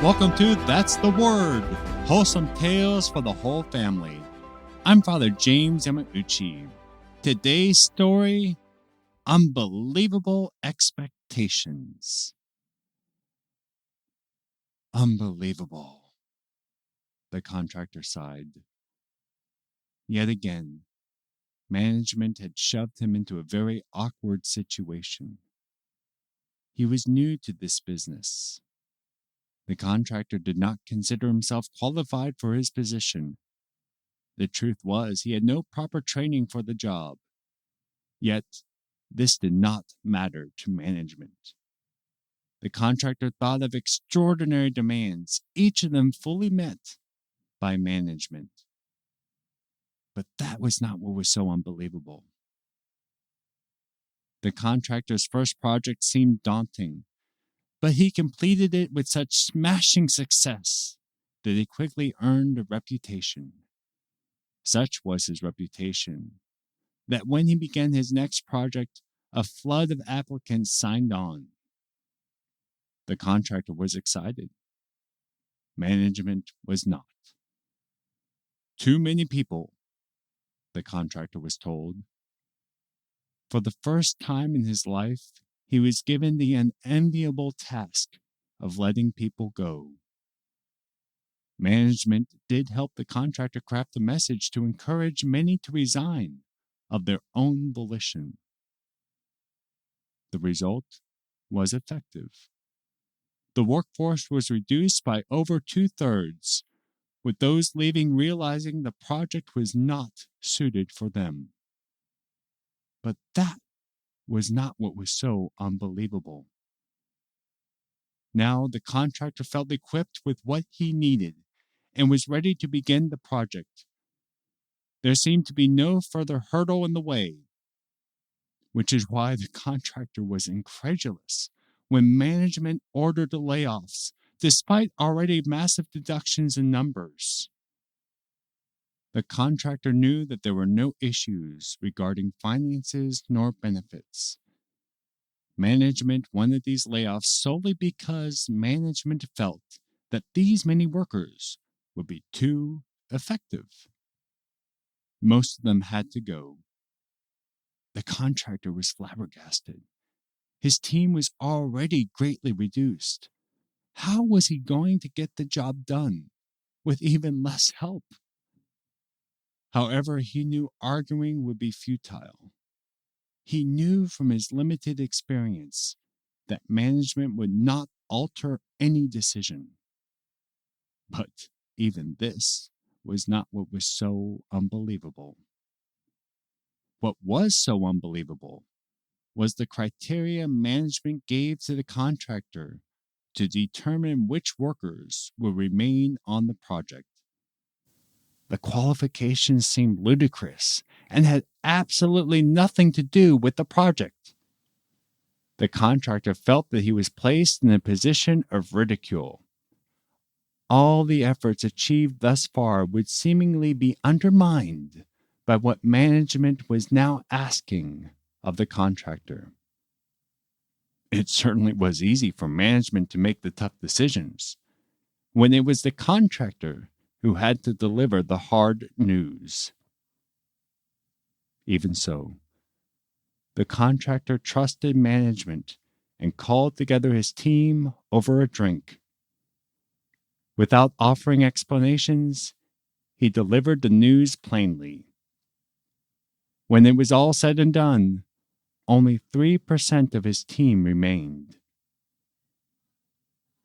Welcome to That's the Word, wholesome tales for the whole family. I'm Father James Yamauchi. Today's story, Unbelievable Expectations. Unbelievable, the contractor sighed. Yet again, management had shoved him into a very awkward situation. He was new to this business. The contractor did not consider himself qualified for his position. The truth was, he had no proper training for the job. Yet, this did not matter to management. The contractor thought of extraordinary demands, each of them fully met by management. But that was not what was so unbelievable. The contractor's first project seemed daunting, but he completed it with such smashing success that he quickly earned a reputation. Such was his reputation that when he began his next project, a flood of applicants signed on. The contractor was excited. Management was not. Too many people, the contractor was told. For the first time in his life, he was given the unenviable task of letting people go. Management did help the contractor craft a message to encourage many to resign of their own volition. The result was effective. The workforce was reduced by over 2/3, with those leaving realizing the project was not suited for them. But that was not what was so unbelievable. Now the contractor felt equipped with what he needed and was ready to begin the project. There seemed to be no further hurdle in the way, which is why the contractor was incredulous when management ordered the layoffs, despite already massive deductions in numbers. The contractor knew that there were no issues regarding finances nor benefits. Management wanted these layoffs solely because management felt that these many workers would be too effective. Most of them had to go. The contractor was flabbergasted. His team was already greatly reduced. How was he going to get the job done with even less help? However, he knew arguing would be futile. He knew from his limited experience that management would not alter any decision. But even this was not what was so unbelievable. What was so unbelievable was the criteria management gave to the contractor to determine which workers would remain on the project. The qualifications seemed ludicrous and had absolutely nothing to do with the project. The contractor felt that he was placed in a position of ridicule. All the efforts achieved thus far would seemingly be undermined by what management was now asking of the contractor. It certainly was easy for management to make the tough decisions when it was the contractor who had to deliver the hard news. Even so, the contractor trusted management and called together his team over a drink. Without offering explanations, he delivered the news plainly. When it was all said and done, only 3% of his team remained.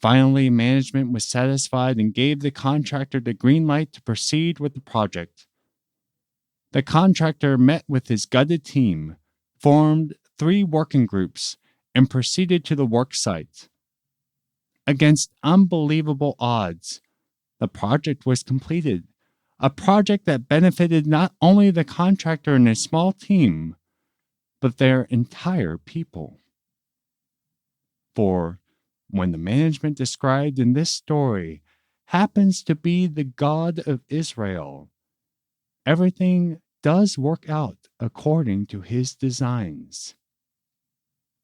Finally, management was satisfied and gave the contractor the green light to proceed with the project. The contractor met with his gutted team, formed 3 working groups, and proceeded to the work site. Against unbelievable odds, the project was completed, a project that benefited not only the contractor and his small team, but their entire people. For when the management described in this story happens to be the God of Israel, everything does work out according to his designs.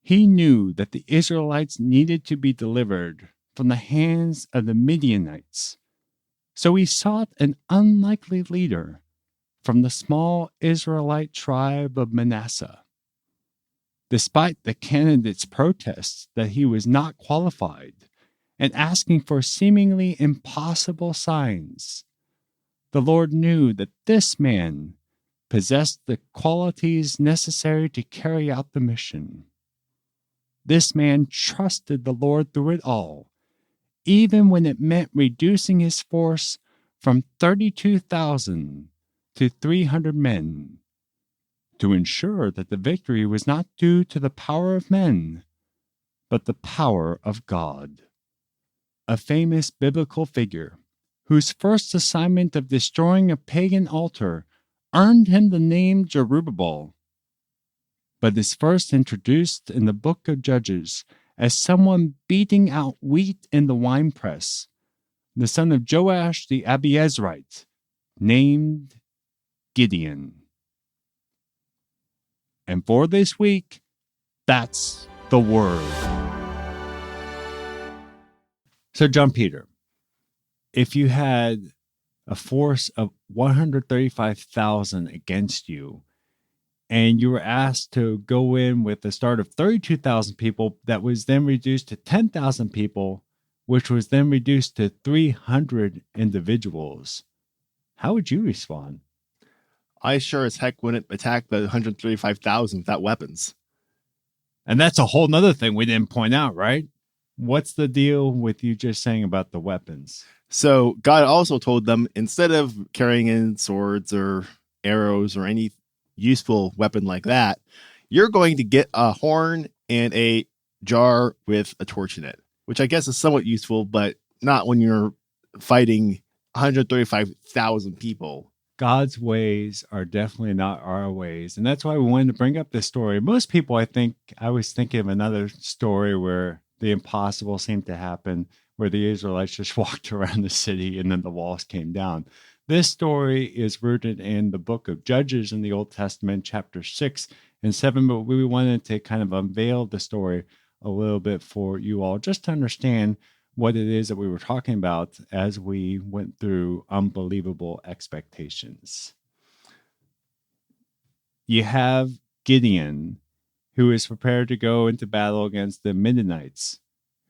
He knew that the Israelites needed to be delivered from the hands of the Midianites. So he sought an unlikely leader from the small Israelite tribe of Manasseh. Despite the candidate's protests that he was not qualified and asking for seemingly impossible signs, the Lord knew that this man possessed the qualities necessary to carry out the mission. This man trusted the Lord through it all, even when it meant reducing his force from 32,000 to 300 men, to ensure that the victory was not due to the power of men, but the power of God. A famous biblical figure, whose first assignment of destroying a pagan altar earned him the name Jerubbaal, but is first introduced in the book of Judges as someone beating out wheat in the winepress, the son of Joash the Abiezrite, named Gideon. And for this week, that's the word. So, John Peter, if you had a force of 135,000 against you, and you were asked to go in with a start of 32,000 people that was then reduced to 10,000 people, which was then reduced to 300 individuals, how would you respond? I sure as heck wouldn't attack the 135,000 without weapons. And that's a whole nother thing we didn't point out, right? What's the deal with you just saying about the weapons? So God also told them, instead of carrying in swords or arrows or any useful weapon like that, you're going to get a horn and a jar with a torch in it, which I guess is somewhat useful, but not when you're fighting 135,000 people. God's ways are definitely not our ways. And that's why we wanted to bring up this story. Most people, I was thinking of another story where the impossible seemed to happen, where the Israelites just walked around the city and then the walls came down. This story is rooted in the book of Judges in the Old Testament, chapter 6 and 7, but we wanted to kind of unveil the story a little bit for you all, just to understand what it is that we were talking about as we went through unbelievable expectations. You have Gideon, who is prepared to go into battle against the Midianites,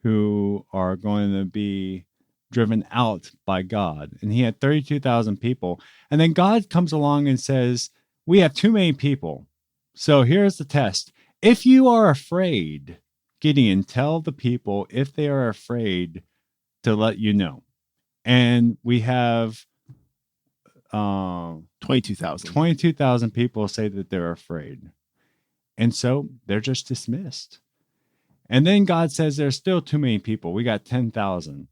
who are going to be driven out by God. And he had 32,000 people. And then God comes along and says, we have too many people. So here's the test. If you are afraid, Gideon, tell the people if they are afraid to let you know. And we have 22,000 people say that they're afraid. And so they're just dismissed. And then God says there's still too many people. We got 10,000.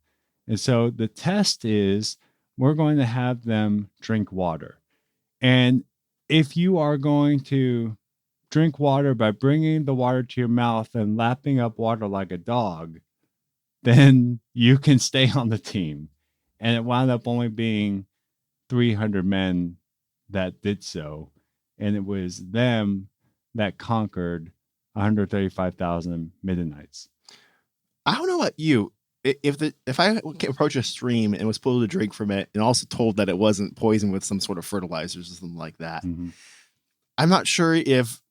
And so the test is we're going to have them drink water. And if you are going to drink water by bringing the water to your mouth and lapping up water like a dog, then you can stay on the team. And it wound up only being 300 men that did so. And it was them that conquered 135,000 Midianites. I don't know about you. If I approach a stream and was pulled to drink from it and also told that it wasn't poisoned with some sort of fertilizers or something like that, I'm not sure if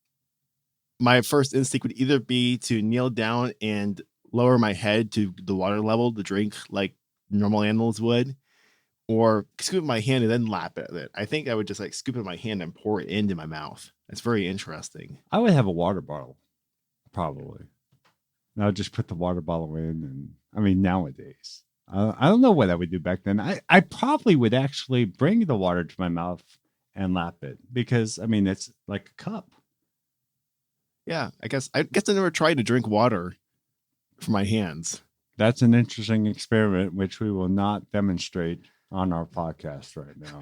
my first instinct would either be to kneel down and lower my head to the water level to drink like normal animals would, or scoop my hand and then lap at it. I think I would just like scoop it in my hand and pour it into my mouth. It's very interesting. I would have a water bottle, probably. And I would just put the water bottle in. And I mean, nowadays, I don't know what I would do back then. I probably would actually bring the water to my mouth and lap it because, I mean, it's like a cup. Yeah, I guess I never tried to drink water from my hands. That's an interesting experiment, which we will not demonstrate on our podcast right now.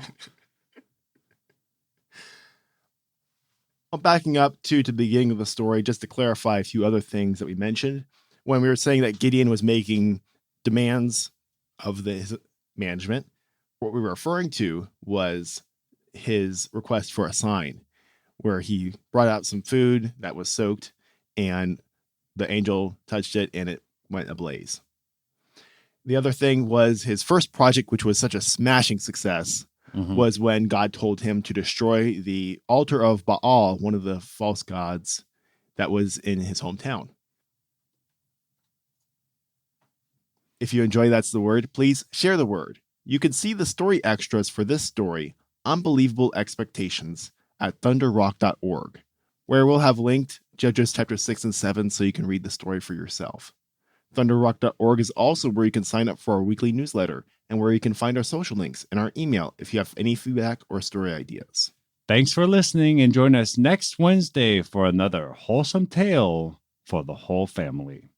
Well, backing up to the beginning of the story, just to clarify a few other things that we mentioned. When we were saying that Gideon was making demands of his management, what we were referring to was his request for a sign, where he brought out some food that was soaked and the angel touched it and it went ablaze. The other thing was his first project, which was such a smashing success, was when God told him to destroy the altar of Baal, one of the false gods that was in his hometown. If you enjoy That's the Word, please share the word. You can see the story extras for this story, Unbelievable Expectations, at thunderrock.org, where we'll have linked Judges chapter 6 and 7 so you can read the story for yourself. Thunderrock.org is also where you can sign up for our weekly newsletter and where you can find our social links and our email if you have any feedback or story ideas. Thanks for listening, and join us next Wednesday for another wholesome tale for the whole family.